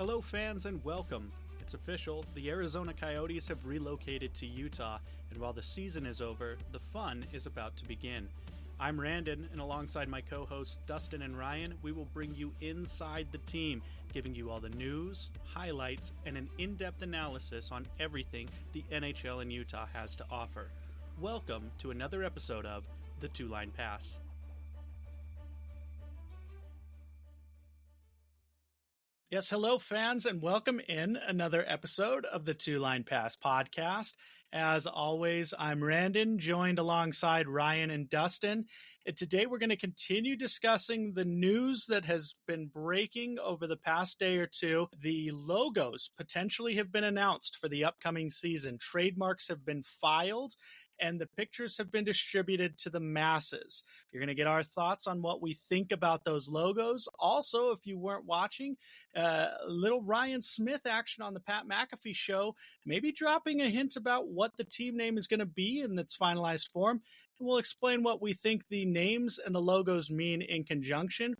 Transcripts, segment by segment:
Hello, fans, and welcome. It's official, the Arizona Coyotes have relocated to Utah, and while the season is over, the fun is about to begin. I'm Randon, and alongside my co-hosts Dustin and Ryan, we will bring you inside the team, giving you all the news, highlights, and an in-depth analysis on everything the NHL in Utah has to offer. Welcome to another episode of The Two-Line Pass. Yes, hello, fans, and welcome in another episode of the Two-Line Pass podcast. As always, I'm Randon, joined alongside Ryan and Dustin. And today we're going to continue discussing the news that has been breaking over the past day or two. The logos potentially have been announced for the upcoming season. Trademarks have been filed, and the pictures have been distributed to the masses. You're going to get our thoughts on what we think about those logos. Also, if you weren't watching, little Ryan Smith action on the Pat McAfee show, maybe dropping a hint about what the team name is going to be in its finalized form. And we'll explain what we think the names and the logos mean in conjunction.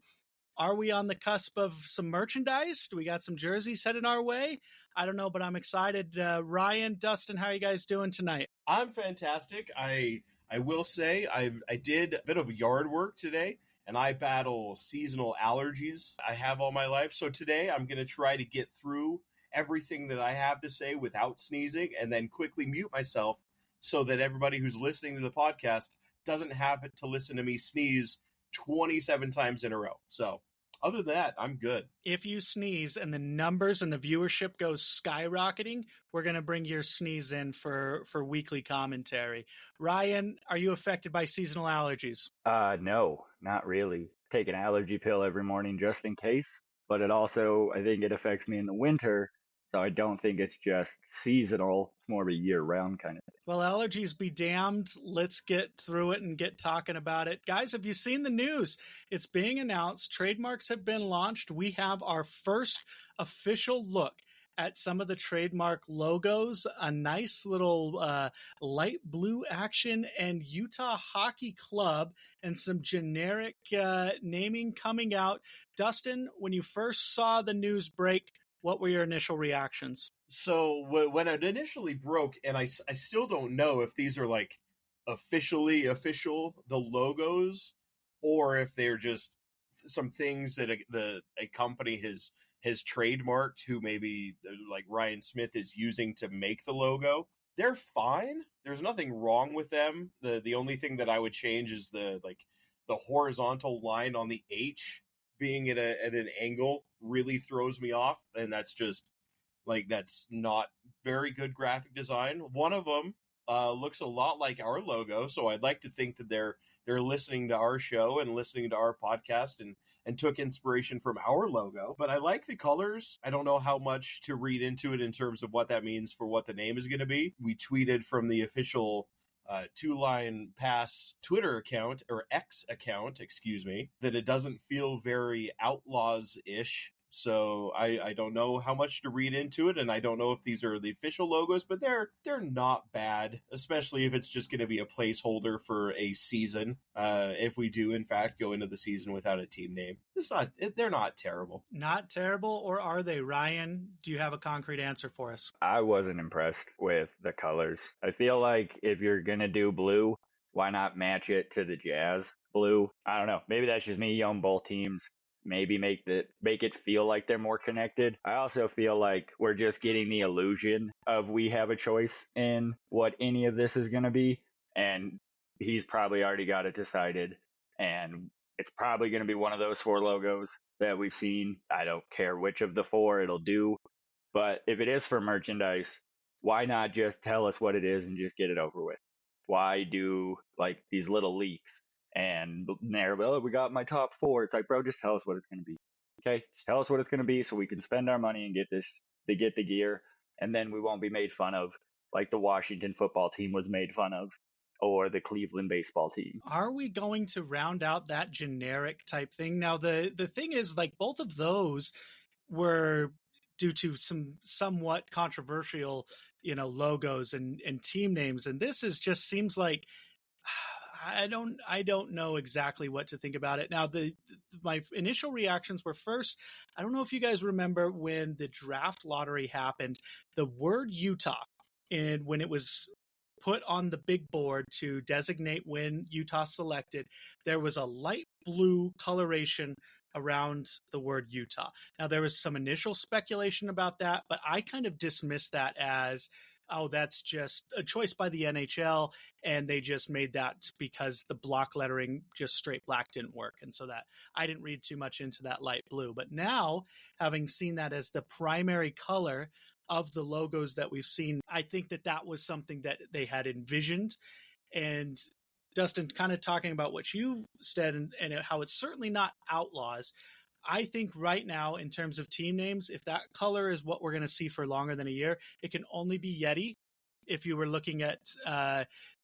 Are we on the cusp of some merchandise? Do we got some jerseys headed our way? I don't know, but I'm excited. Ryan, Dustin, how are you guys doing tonight? I'm fantastic. I will say I did a bit of yard work today, and I battle seasonal allergies I have all my life. So today I'm going to try to get through everything that I have to say without sneezing and then quickly mute myself so that everybody who's listening to the podcast doesn't have to listen to me sneeze 27 times in a row. So other than that, I'm good. If you sneeze and the numbers and the viewership goes skyrocketing, we're going to bring your sneeze in for weekly commentary. Ryan, are you affected by seasonal allergies? No, not really. Take an allergy pill every morning just in case, but it also, I think it affects me in the winter. So I don't think it's just seasonal. It's more of a year-round kind of thing. Well, allergies be damned. Let's get through it and get talking about it. Guys, have you seen the news? It's being announced. Trademarks have been launched. We have our first official look at some of the trademark logos, a nice little light blue action and Utah Hockey Club, and some generic naming coming out. Dustin, when you first saw the news break, what were your initial reactions? So when it initially broke, and I still don't know if these are like officially official, the logos, or if they're just some things that a company has trademarked, who maybe like Ryan Smith is using to make the logo. They're fine. There's nothing wrong with them. The only thing that I would change is the horizontal line on the H being at an angle really throws me off, and that's just that's not very good graphic design. One of them looks a lot like our logo, so I'd like to think that they're listening to our show and listening to our podcast and took inspiration from our logo. But I like the colors. I don't know how much to read into it in terms of what that means for what the name is going to be. We tweeted from the official Two-Line Pass Twitter account, or X account, excuse me, that it doesn't feel very Outlaws-ish. So I don't know how much to read into it, and I don't know if these are the official logos, but they're not bad, especially if it's just going to be a placeholder for a season. If we do, in fact, go into the season without a team name, they're not terrible. Not terrible, or are they? Ryan, do you have a concrete answer for us? I wasn't impressed with the colors. I feel like if you're going to do blue, why not match it to the Jazz blue? I don't know. Maybe that's just me. You own both teams. Maybe make it feel like they're more connected. I also feel like we're just getting the illusion of we have a choice in what any of this is going to be, and he's probably already got it decided, and it's probably going to be one of those four logos that we've seen. I don't care which of the four it'll do, but if it is for merchandise, why not just tell us what it is and just get it over with? Why do these little leaks? And there, well, we got my top four. It's like, bro, just tell us what it's going to be. Okay, just tell us what it's going to be so we can spend our money and get the gear, and then we won't be made fun of like the Washington football team was made fun of, or the Cleveland baseball team. Are we going to round out that generic type thing? Now, the thing is, both of those were due to some somewhat controversial, logos and team names, and this just seems like, I don't know exactly what to think about it. Now, my initial reactions were, first, I don't know if you guys remember when the draft lottery happened, the word Utah, and when it was put on the big board to designate when Utah selected, there was a light blue coloration around the word Utah. Now, there was some initial speculation about that, but I kind of dismissed that as, oh, that's just a choice by the NHL, and they just made that because the block lettering, just straight black, didn't work. And so that I didn't read too much into that light blue. But now, having seen that as the primary color of the logos that we've seen, I think that that was something that they had envisioned. And Dustin, kind of talking about what you said and how it's certainly not Outlaws. I think right now, in terms of team names, if that color is what we're going to see for longer than a year, it can only be Yeti. If you were looking at,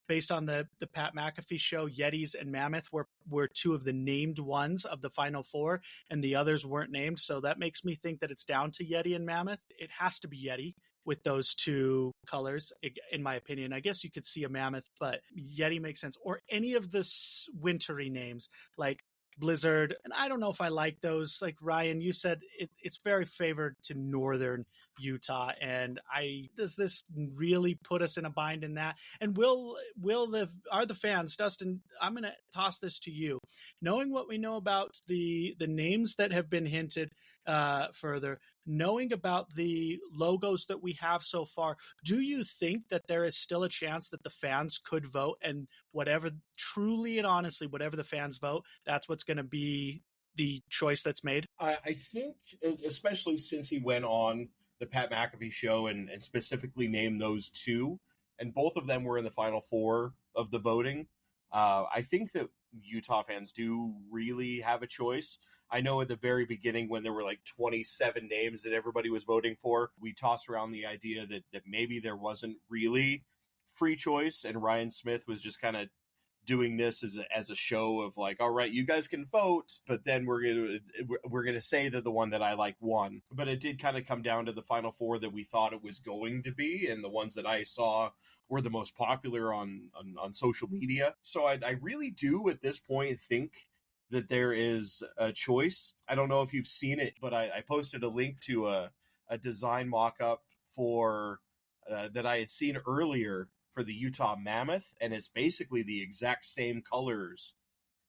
based on the Pat McAfee show, Yetis and Mammoth were two of the named ones of the final four, and the others weren't named. So that makes me think that it's down to Yeti and Mammoth. It has to be Yeti with those two colors, in my opinion. I guess you could see a Mammoth, but Yeti makes sense. Or any of the wintry names like Blizzard. And I don't know if I like those. Like Ryan, you said it's very favored to northern Utah. And does this really put us in a bind in that? And are the fans, Dustin, I'm going to toss this to you. Knowing what we know about the names that have been hinted further, knowing about the logos that we have so far, do you think that there is still a chance that the fans could vote, and whatever, truly and honestly, whatever the fans vote, that's what's going to be the choice that's made? I think, especially since he went on the Pat McAfee show and specifically named those two, and both of them were in the final four of the voting, I think that Utah fans do really have a choice. I know at the very beginning, when there were like 27 names that everybody was voting for, we tossed around the idea that maybe there wasn't really free choice, and Ryan Smith was just kind of doing this as a show of like, all right, you guys can vote, but then we're gonna say that the one that I like won. But it did kind of come down to the final four that we thought it was going to be, and the ones that I saw were the most popular on social media. So I really do at this point think that there is a choice. I don't know if you've seen it, but I posted a link to a design mock-up for that I had seen earlier for the Utah Mammoth, and it's basically the exact same colors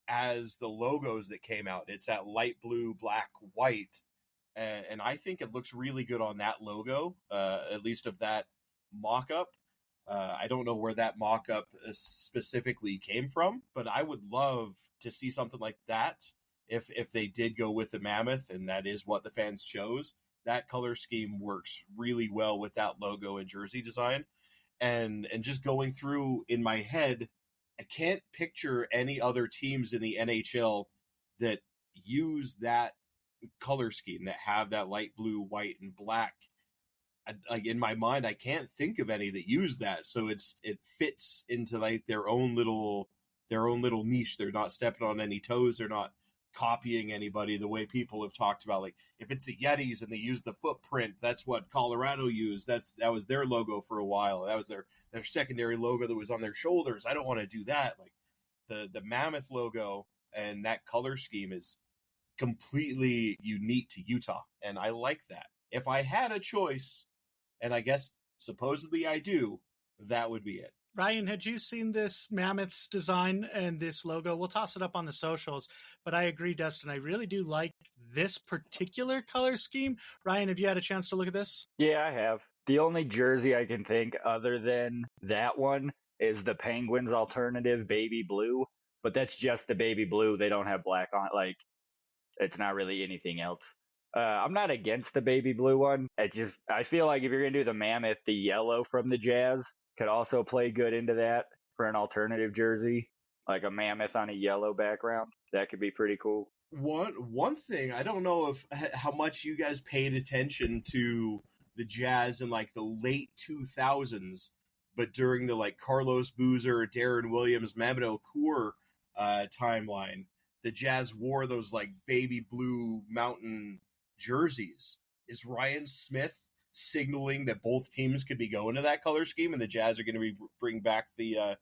as the logos that came out. It's that light blue, black, white, and I think it looks really good on that logo, at least of that mock-up. I don't know where that mock-up specifically came from, but I would love to see something like that if they did go with the Mammoth, and that is what the fans chose. That color scheme works really well with that logo and jersey design. And just going through in my head, I can't picture any other teams in the NHL that use that color scheme, that have that light blue, white, and black. Like in my mind, I can't think of any that use that. So it fits into like their own little niche. They're not stepping on any toes. They're not copying anybody the way people have talked about. Like if it's the Yetis and they use the footprint, that's what Colorado used. That was their logo for a while. That was their secondary logo that was on their shoulders. I don't want to do that. Like the Mammoth logo and that color scheme is completely unique to Utah, and I like that. If I had a choice, and I guess supposedly I do, that would be it. Ryan, had you seen this Mammoth's design and this logo? We'll toss it up on the socials, but I agree, Dustin. I really do like this particular color scheme. Ryan, have you had a chance to look at this? Yeah, I have. The only jersey I can think other than that one is the Penguins alternative baby blue, but that's just the baby blue. They don't have black on it. Like, it's not really anything else. I'm not against the baby blue one. I feel like if you're going to do the Mammoth, the yellow from the Jazz could also play good into that for an alternative jersey, like a Mammoth on a yellow background. That could be pretty cool. One thing, I don't know how much you guys paid attention to the Jazz in like the late 2000s, but during the like Carlos Boozer, Darren Williams, Mamadou Cour timeline, the Jazz wore those like baby blue mountain jerseys. Is Ryan Smith signaling that both teams could be going to that color scheme, and the Jazz are going to bring back the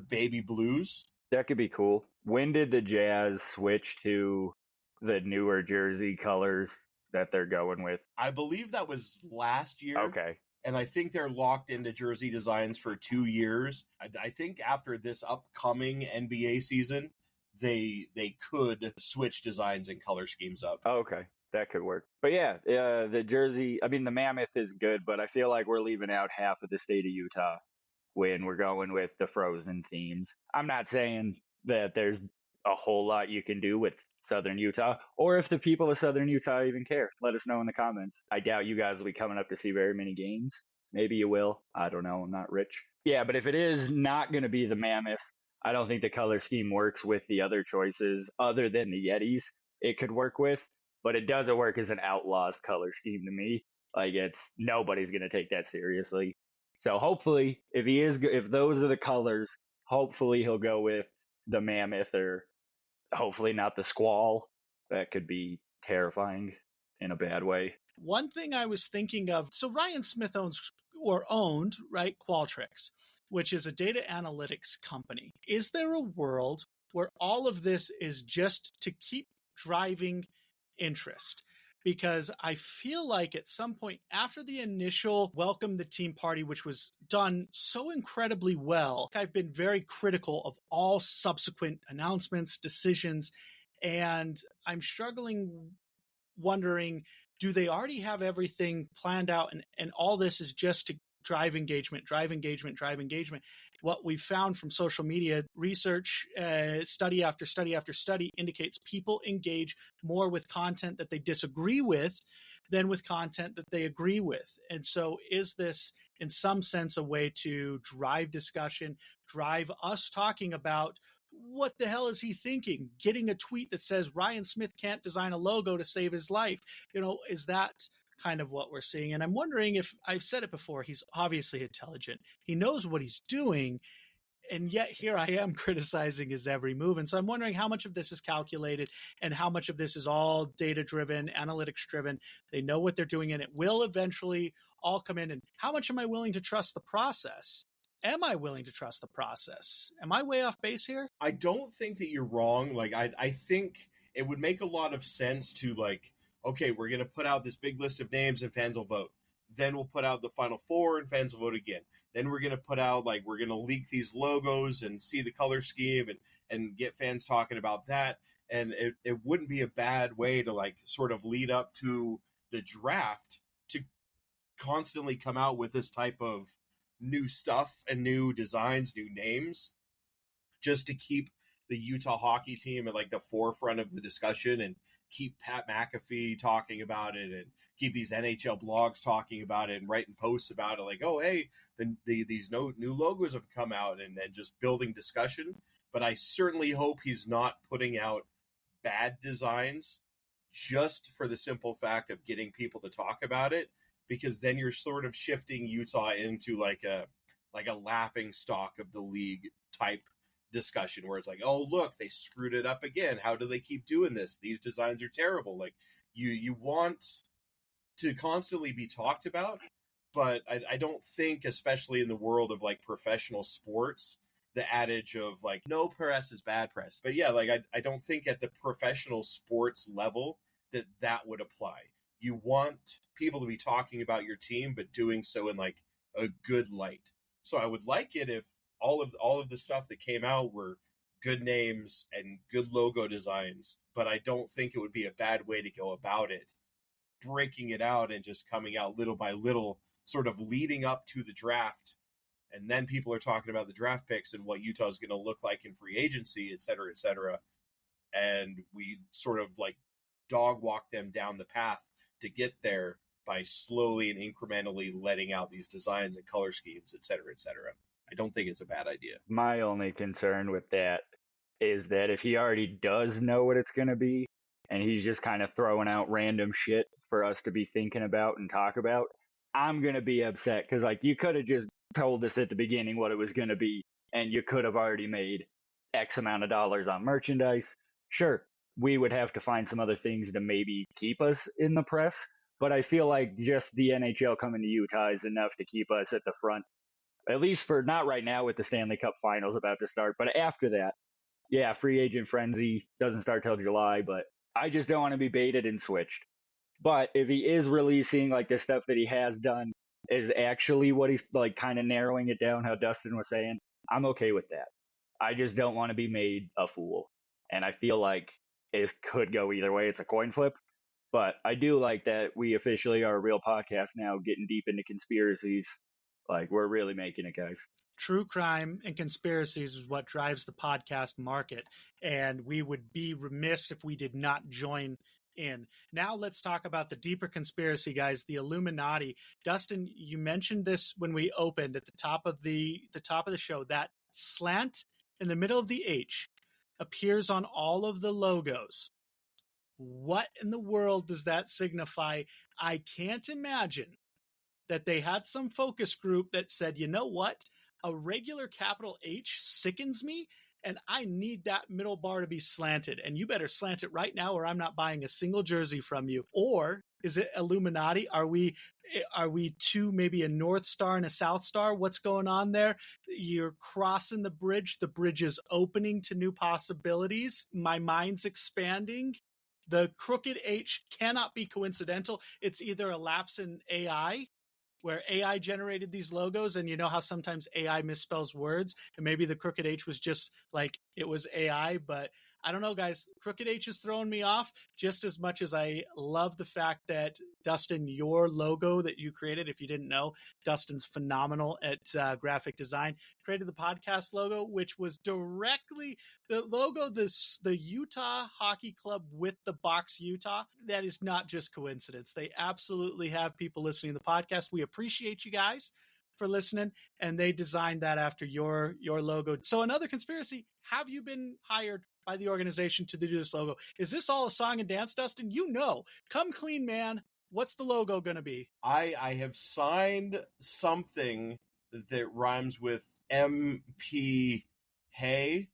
baby blues? That could be cool. When did the Jazz switch to the newer jersey colors that they're going with? I believe that was last year. Okay. And I think they're locked into jersey designs for 2 years. I think after this upcoming NBA season, they could switch designs and color schemes up. Oh, okay. That could work. But yeah, the jersey, I mean, the Mammoth is good, but I feel like we're leaving out half of the state of Utah when we're going with the Frozen themes. I'm not saying that there's a whole lot you can do with Southern Utah, or if the people of Southern Utah even care. Let us know in the comments. I doubt you guys will be coming up to see very many games. Maybe you will. I don't know. I'm not rich. Yeah, but if it is not going to be the Mammoth, I don't think the color scheme works with the other choices other than the Yetis it could work with, but it doesn't work as an Outlaws color scheme to me. Like nobody's going to take that seriously. So hopefully, if those are the colors, hopefully he'll go with the Mammoth, or hopefully not the Squall. That could be terrifying in a bad way. One thing I was thinking of, so Ryan Smith owned, right, Qualtrics, which is a data analytics company. Is there a world where all of this is just to keep driving interest? Because I feel like at some point after the initial welcome the team party, which was done so incredibly well, I've been very critical of all subsequent announcements, decisions, and I'm wondering, do they already have everything planned out, and all this is just to drive engagement? What we've found from social media research, study after study after study, indicates people engage more with content that they disagree with than with content that they agree with. And so is this in some sense a way to drive discussion, drive us talking about what the hell is he thinking? Getting a tweet that says Ryan Smith can't design a logo to save his life. Is that kind of what we're seeing? And I'm wondering, if I've said it before, he's obviously intelligent. He knows what he's doing. And yet here I am criticizing his every move. And so I'm wondering how much of this is calculated and how much of this is all data driven, analytics driven. They know what they're doing, and it will eventually all come in. And how much am I willing to trust the process? Am I willing to trust the process? Am I way off base here? I don't think that you're wrong. Like, I think it would make a lot of sense to, like, okay, we're going to put out this big list of names and fans will vote. Then we'll put out the final four and fans will vote again. Then we're going to put out, like, we're going to leak these logos and see the color scheme and get fans talking about that. And it wouldn't be a bad way to, like, sort of lead up to the draft to constantly come out with this type of new stuff and new designs, new names, just to keep the Utah hockey team at, like, the forefront of the discussion and keep Pat McAfee talking about it and keep these NHL blogs talking about it and writing posts about it, like, oh, hey, these new logos have come out, and just building discussion. But I certainly hope he's not putting out bad designs just for the simple fact of getting people to talk about it, because then you're sort of shifting Utah into like a laughing stock of the league type discussion where it's like, oh, look, they screwed it up again. How do they keep doing this? These designs are terrible. Like, you want to constantly be talked about, but I don't think, especially in the world of, like, professional sports, the adage of, like, no press is bad press. But yeah, like, I don't think at the professional sports level that would apply. You want people to be talking about your team, but doing so in, like, a good light. So I would like it if all of the stuff that came out were good names and good logo designs, but I don't think it would be a bad way to go about it, breaking it out and just coming out little by little, sort of leading up to the draft. And then people are talking about the draft picks and what Utah is going to look like in free agency, et cetera, et cetera. And we sort of, like, dog walk them down the path to get there by slowly and incrementally letting out these designs and color schemes, et cetera, et cetera. I don't think it's a bad idea. My only concern with that is that if he already does know what it's going to be and he's just kind of throwing out random shit for us to be thinking about and talk about, I'm going to be upset because, like, you could have just told us at the beginning what it was going to be, and you could have already made X amount of dollars on merchandise. Sure, we would have to find some other things to maybe keep us in the press, but I feel like just the NHL coming to Utah is enough to keep us at the front, at least for not right now with the Stanley Cup Finals about to start, but after that, yeah, free agent frenzy doesn't start till July, but I just don't want to be baited and switched. But if he is releasing like the stuff that he has done is actually what he's like kind of narrowing it down, how Dustin was saying, I'm okay with that. I just don't want to be made a fool. And I feel like it could go either way. It's a coin flip. But I do like that we officially are a real podcast now, getting deep into conspiracies. Like, we're really making it, guys. True crime and conspiracies is what drives the podcast market, and we would be remiss if we did not join in. Now let's talk about the deeper conspiracy, guys, the Illuminati. Dustin, you mentioned this when we opened at the top of the show. That slant in the middle of the H appears on all of the logos. What in the world does that signify? I can't imagine that they had some focus group that said, you know what? A regular capital H sickens me, and I need that middle bar to be slanted. And you better slant it right now, or I'm not buying a single jersey from you. Or is it Illuminati? Are we two, maybe a North Star and a South Star? What's going on there? You're crossing the bridge. The bridge is opening to new possibilities. My mind's expanding. The crooked H cannot be coincidental. It's either a lapse in AI, where AI generated these logos, and you know how sometimes AI misspells words, and maybe the crooked H was just like it was AI, but I don't know, guys. Crooked H is throwing me off just as much as I love the fact that, Dustin, your logo that you created, if you didn't know, Dustin's phenomenal at graphic design, created the podcast logo, which was directly the logo, the Utah Hockey Club with the box Utah. That is not just coincidence. They absolutely have people listening to the podcast. We appreciate you guys for listening, and they designed that after your logo. So another conspiracy, have you been hired by the organization to do this logo? Is this all a song and dance, Dustin? You know, come clean, man. What's the logo going to be? I have signed something that rhymes with MP Hey,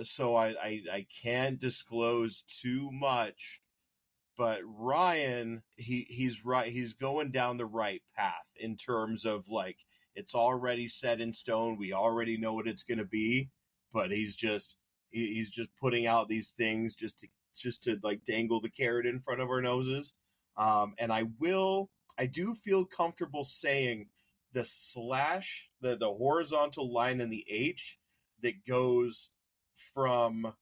so I can't disclose too much. But Ryan, he's right. He's going down the right path in terms of like it's already set in stone. We already know what it's going to be, but he's just putting out these things just to like dangle the carrot in front of our noses. And I do feel comfortable saying the slash, the horizontal line in the H that goes from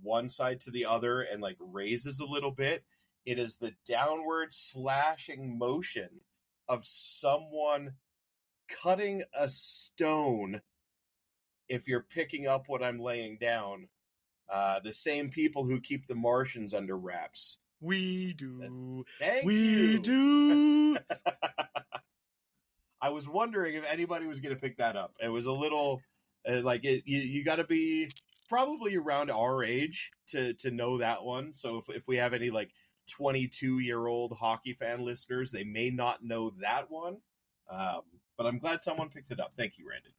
one side to the other and like raises a little bit. It is the downward slashing motion of someone cutting a stone. If you're picking up what I'm laying down, the same people who keep the Martians under wraps. We do. Thank we you. do. I was wondering if anybody was going to pick that up. It was a little like you got to be probably around our age to know that one. So if we have any like 22-year-old hockey fan listeners, they may not know that one. But I'm glad someone picked it up. Thank you, Randy.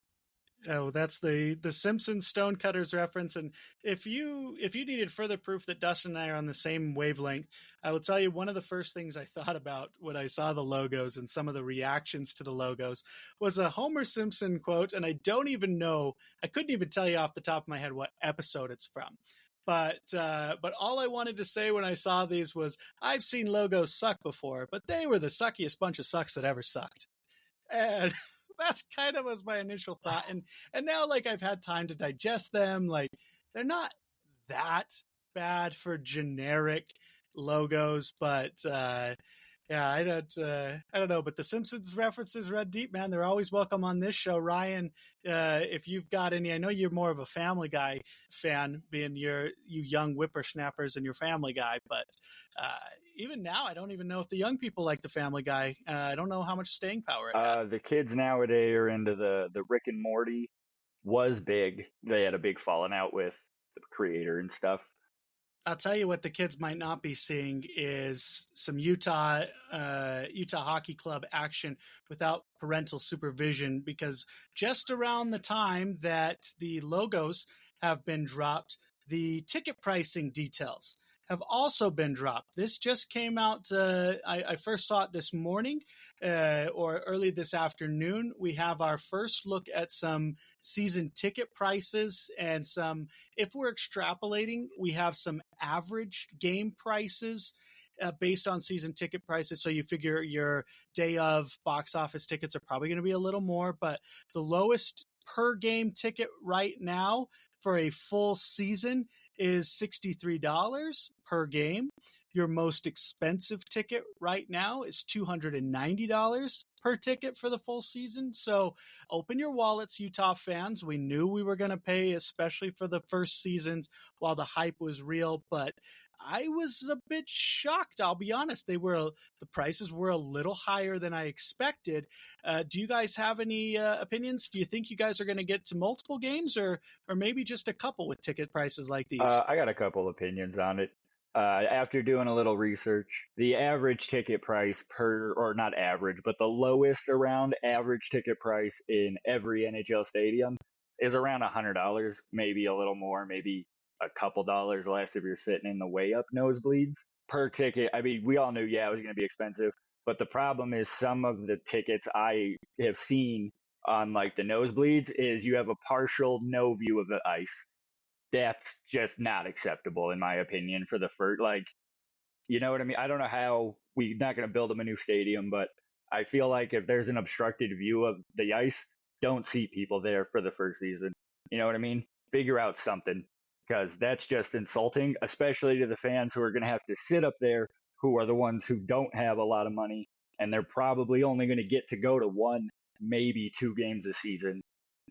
Oh, that's the Simpsons Stonecutters reference. And if you needed further proof that Dustin and I are on the same wavelength, I will tell you one of the first things I thought about when I saw the logos and some of the reactions to the logos was a Homer Simpson quote. And I couldn't even tell you off the top of my head what episode it's from. But all I wanted to say when I saw these was, I've seen logos suck before, but they were the suckiest bunch of sucks that ever sucked. And that's kind of was my initial thought. And now, like, I've had time to digest them. Like, they're not that bad for generic logos, but yeah, I don't know. But the Simpsons references run deep, man. They're always welcome on this show. Ryan, if you've got any, I know you're more of a Family Guy fan, being you young whippersnappers and your Family Guy, but even now, I don't even know if the young people like the Family Guy. I don't know how much staying power it had. The kids nowadays are into the Rick and Morty. Was big. They had a big falling out with the creator and stuff. I'll tell you what the kids might not be seeing is some Utah Hockey Club action without parental supervision, because just around the time that the logos have been dropped, the ticket pricing details have also been dropped. This just came out. I first saw it this morning or early this afternoon. We have our first look at some season ticket prices and some, if we're extrapolating, we have some average game prices based on season ticket prices. So you figure your day of box office tickets are probably going to be a little more, but the lowest per game ticket right now for a full season is $63 per game. Your most expensive ticket right now is $290 per ticket for the full season. So open your wallets, Utah fans. We knew we were going to pay, especially for the first seasons while the hype was real, but I was a bit shocked. I'll be honest. The prices were a little higher than I expected. Do you guys have any opinions? Do you think you guys are going to get to multiple games, or maybe just a couple with ticket prices like these? I got a couple opinions on it. After doing a little research, the average ticket price or not average, but the lowest around average ticket price in every NHL stadium is around $100, maybe a little more, maybe a couple dollars less if you're sitting in the way up nosebleeds per ticket. I mean, we all knew, yeah, it was going to be expensive, but the problem is some of the tickets I have seen on like the nosebleeds is you have a partial no view of the ice. That's just not acceptable in my opinion for the first, like, you know what I mean? I don't know how we're not going to build them a new stadium, but I feel like if there's an obstructed view of the ice, don't seat people there for the first season. You know what I mean? Figure out something, because that's just insulting, especially to the fans who are going to have to sit up there, who are the ones who don't have a lot of money, and they're probably only going to get to go to one, maybe 2 games a season.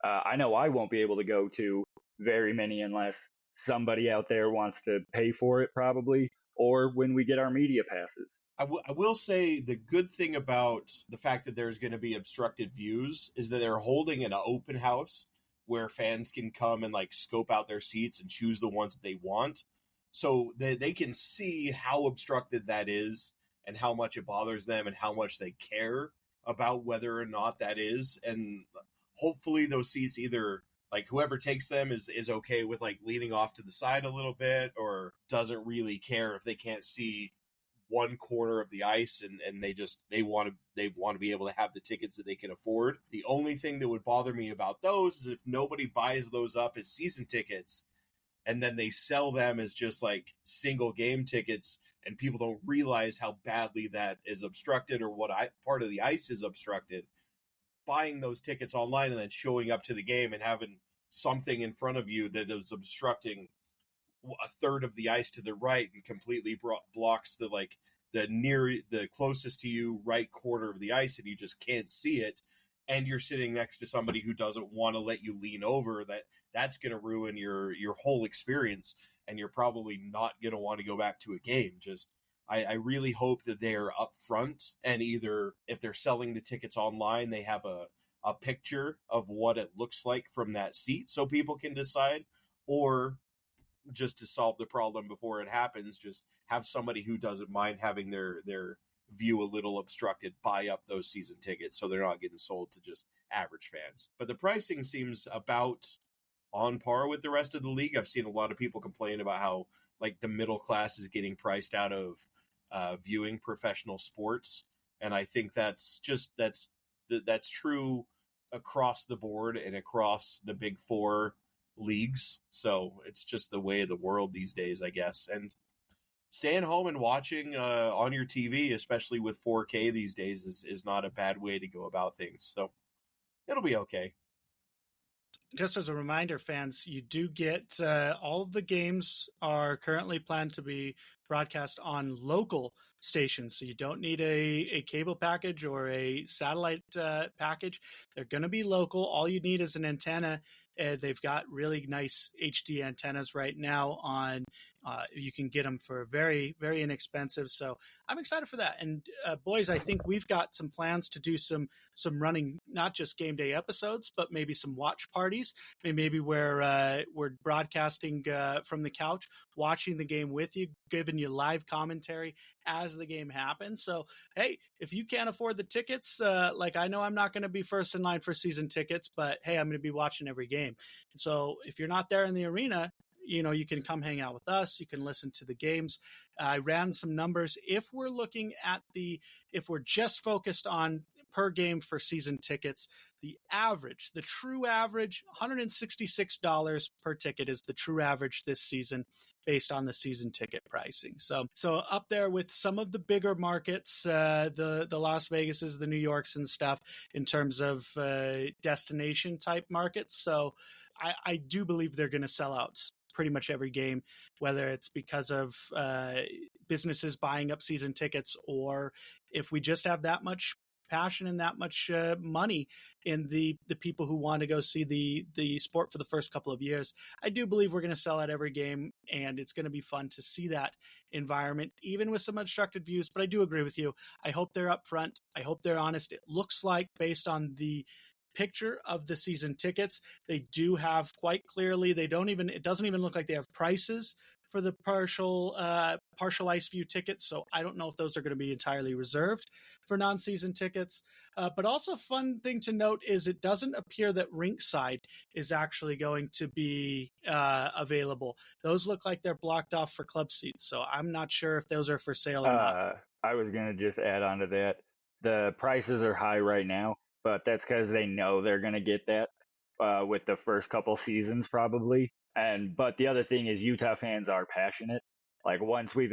I know I won't be able to go to very many unless somebody out there wants to pay for it, probably, or when we get our media passes. I will say the good thing about the fact that there's going to be obstructed views is that they're holding an open house where fans can come and like scope out their seats and choose the ones that they want. So they can see how obstructed that is and how much it bothers them and how much they care about whether or not that is. And hopefully those seats, either like whoever takes them is okay with like leaning off to the side a little bit, or doesn't really care if they can't see one corner of the ice, and they want to be able to have the tickets that they can afford. The only thing that would bother me about those is if nobody buys those up as season tickets and then they sell them as just like single game tickets, and people don't realize how badly that is obstructed or what part of the ice is obstructed. Buying those tickets online and then showing up to the game and having something in front of you that is obstructing a third of the ice to the right and completely blocks the closest to you right corner of the ice, and you just can't see it, and you're sitting next to somebody who doesn't want to let you lean over, that's going to ruin your whole experience, and you're probably not going to want to go back to a game. I really hope that they're upfront, and either if they're selling the tickets online, they have a picture of what it looks like from that seat so people can decide, or just to solve the problem before it happens, just have somebody who doesn't mind having their view a little obstructed buy up those season tickets so they're not getting sold to just average fans. But the pricing seems about on par with the rest of the league. I've seen a lot of people complain about how like the middle class is getting priced out of viewing professional sports, and I think that's true across the board and across the big four leagues. So it's just the way of the world these days, I guess. And staying home and watching on your TV, especially with 4K these days, is not a bad way to go about things. So it'll be okay. Just as a reminder, fans, you do get all of the games are currently planned to be broadcast on local stations. So you don't need a cable package or a satellite package. They're going to be local. All you need is an antenna. They've got really nice HD antennas right now on. You can get them for very, very inexpensive. So I'm excited for that. And boys, I think we've got some plans to do some running, not just game day episodes, but maybe some watch parties. Maybe we're broadcasting from the couch, watching the game with you, giving you live commentary as the game happens. So, hey, if you can't afford the tickets, like I know I'm not going to be first in line for season tickets, but hey, I'm going to be watching every game. So if you're not there in the arena, you can come hang out with us. You can listen to the games. I ran some numbers. If we're just focused on per game for season tickets, the true average, $166 per ticket is the true average this season based on the season ticket pricing. So up there with some of the bigger markets, the Las Vegases, the New Yorks and stuff in terms of destination type markets. So I do believe they're going to sell out pretty much every game, whether it's because of businesses buying up season tickets, or if we just have that much passion and that much money in the people who want to go see the sport for the first couple of years. I do believe we're going to sell out every game, and it's going to be fun to see that environment, even with some unstructured views. But I do agree with you. I hope they're upfront. I hope they're honest. It looks like, based on the picture of the season tickets, they do have quite clearly, it doesn't even look like they have prices for the partial ice view tickets. So I don't know if those are going to be entirely reserved for non-season tickets. But also, fun thing to note is it doesn't appear that Rinkside is actually going to be available. Those look like they're blocked off for club seats. So I'm not sure if those are for sale or not. I was going to just add on to that. The prices are high right now, but that's because they know they're going to get that with the first couple seasons probably. But the other thing is Utah fans are passionate. Once we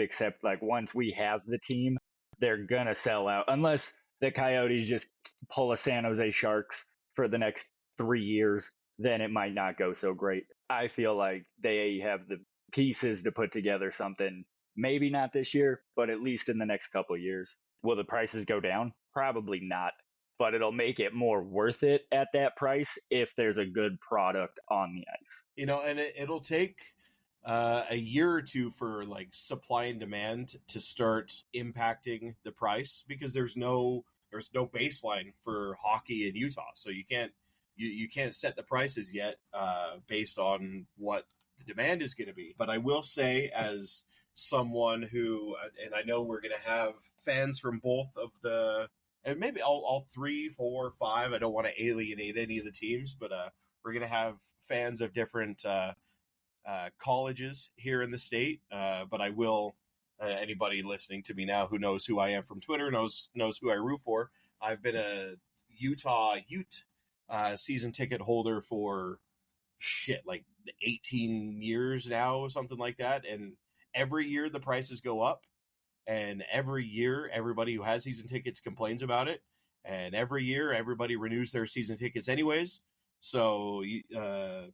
have the team, they're going to sell out unless the Coyotes just pull a San Jose Sharks for the next 3 years, then it might not go so great. I feel like they have the pieces to put together something, maybe not this year, but at least in the next couple of years. Will the prices go down? Probably not, but it'll make it more worth it at that price if there's a good product on the ice. And it'll take a year or two for supply and demand to start impacting the price, because there's no baseline for hockey in Utah, so you can't set the prices yet based on what the demand is going to be. But I will say, as someone who, and I know we're going to have fans from both of the, and maybe all 3, 4, 5. I don't want to alienate any of the teams, but we're going to have fans of different colleges here in the state. But I will, anybody listening to me now who knows who I am from Twitter knows who I root for. I've been a Utah Ute season ticket holder for 18 years now, something like that. And every year the prices go up. And every year, everybody who has season tickets complains about it. And every year, everybody renews their season tickets anyways. So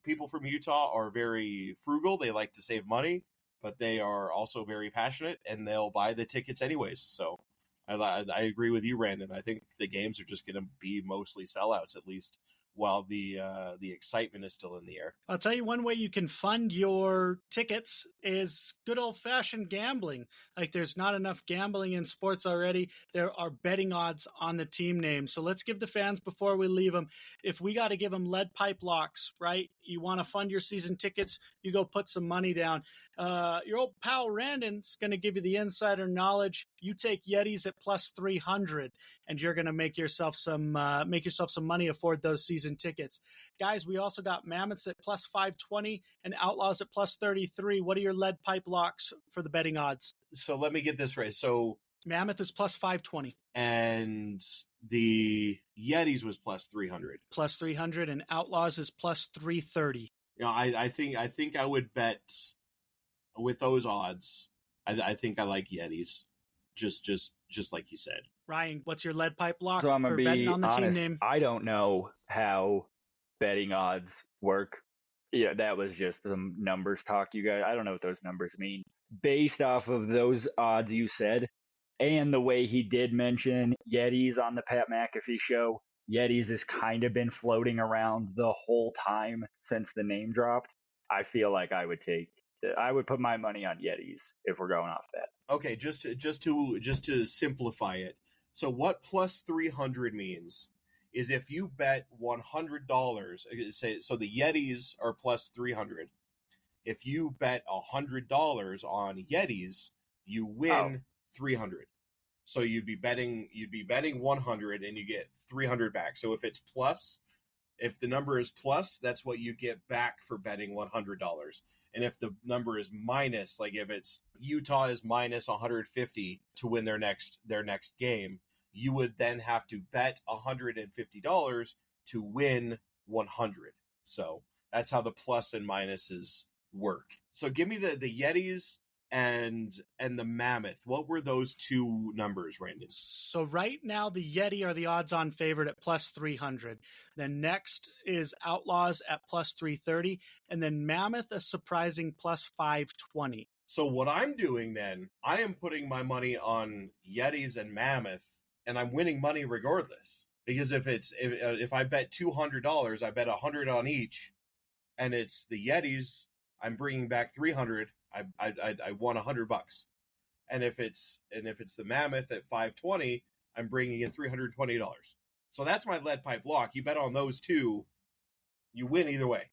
people from Utah are very frugal. They like to save money, but they are also very passionate, and they'll buy the tickets anyways. So I agree with you, Brandon. I think the games are just going to be mostly sellouts, at least while the excitement is still in the air. I'll tell you, one way you can fund your tickets is good old-fashioned gambling. There's not enough gambling in sports already. There are betting odds on the team names. So let's give the fans, before we leave them, if we got to give them lead pipe locks, right? You want to fund your season tickets, you go put some money down. Your old pal Randon's going to give you the insider knowledge. You take Yetis at plus 300, and you're going to make yourself some money, afford those season tickets. Guys, we also got Mammoths at plus 520 and Outlaws at plus 33. What are your lead pipe locks for the betting odds? So let me get this right. So Mammoth is plus 520. And the Yetis was plus 300. Plus 300, and Outlaws is plus 330. I think I would bet with those odds. I think I like Yetis. Just like you said. Ryan, what's your lead pipe lock so I'm for gonna be betting on the honest, team name? I don't know how betting odds work. Yeah, that was just some numbers talk, you guys. I don't know what those numbers mean. Based off of those odds you said, and the way he did mention Yetis on the Pat McAfee show, Yetis has kind of been floating around the whole time since the name dropped. I feel like I would put my money on Yetis if we're going off that. Okay, just to simplify it. So what plus 300 means is if you bet $100, say, so the Yetis are plus 300. If you bet $100 on Yetis, you win 300. So you'd be betting 100 and you get 300 back. So if it's plus, if the number is plus, that's what you get back for betting $100. And if the number is minus, like if it's Utah is minus 150 to win their next game, you would then have to bet $150 to win 100. So that's how the plus and minuses work. So give me the Yetis and the Mammoth. What were those two numbers, Brandon? So right now the Yeti are the odds-on favorite at plus 300. Then next is Outlaws at plus 330, and then Mammoth a surprising plus 520. So what I'm doing then, I am putting my money on Yetis and Mammoth, and I'm winning money regardless. Because if I bet $200, I bet $100 on each, and it's the Yetis, I'm bringing back $300. I won $100. And if it's the Mammoth at 520, I'm bringing in $320. So that's my lead pipe lock. You bet on those two, you win either way,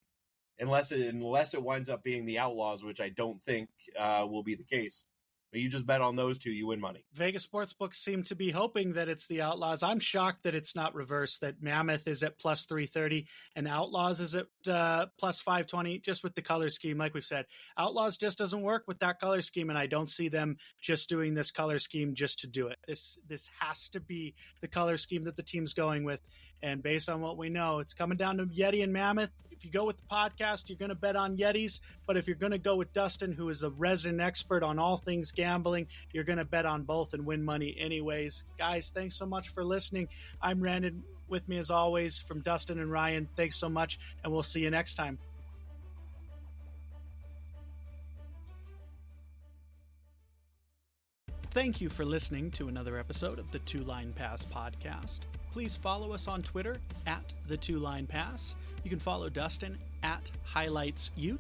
unless it winds up being the Outlaws, which I don't think will be the case. But you just bet on those two, you win money. Vegas sportsbooks seem to be hoping that it's the Outlaws. I'm shocked that it's not reversed, that Mammoth is at plus 330 and Outlaws is at plus 520, just with the color scheme. Like we've said, Outlaws just doesn't work with that color scheme, and I don't see them just doing this color scheme just to do it. This has to be the color scheme that the team's going with. And based on what we know, it's coming down to Yeti and Mammoth. If you go with the podcast, you're going to bet on Yetis. But if you're going to go with Dustin, who is a resident expert on all things gambling, you're going to bet on both and win money anyways. Guys, thanks so much for listening. I'm Brandon. With me as always from Dustin and Ryan. Thanks so much, and we'll see you next time. Thank you for listening to another episode of the Two Line Pass podcast. Please follow us on Twitter at the Two Line Pass. You can follow Dustin at HighlightsUte. You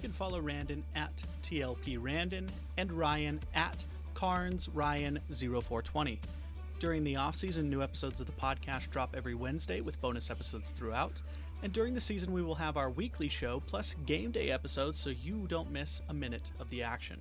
can follow Randon at TLP Randon and Ryan at CarnsRyan0420. During the off-season, new episodes of the podcast drop every Wednesday with bonus episodes throughout. And during the season, we will have our weekly show plus game day episodes so you don't miss a minute of the action.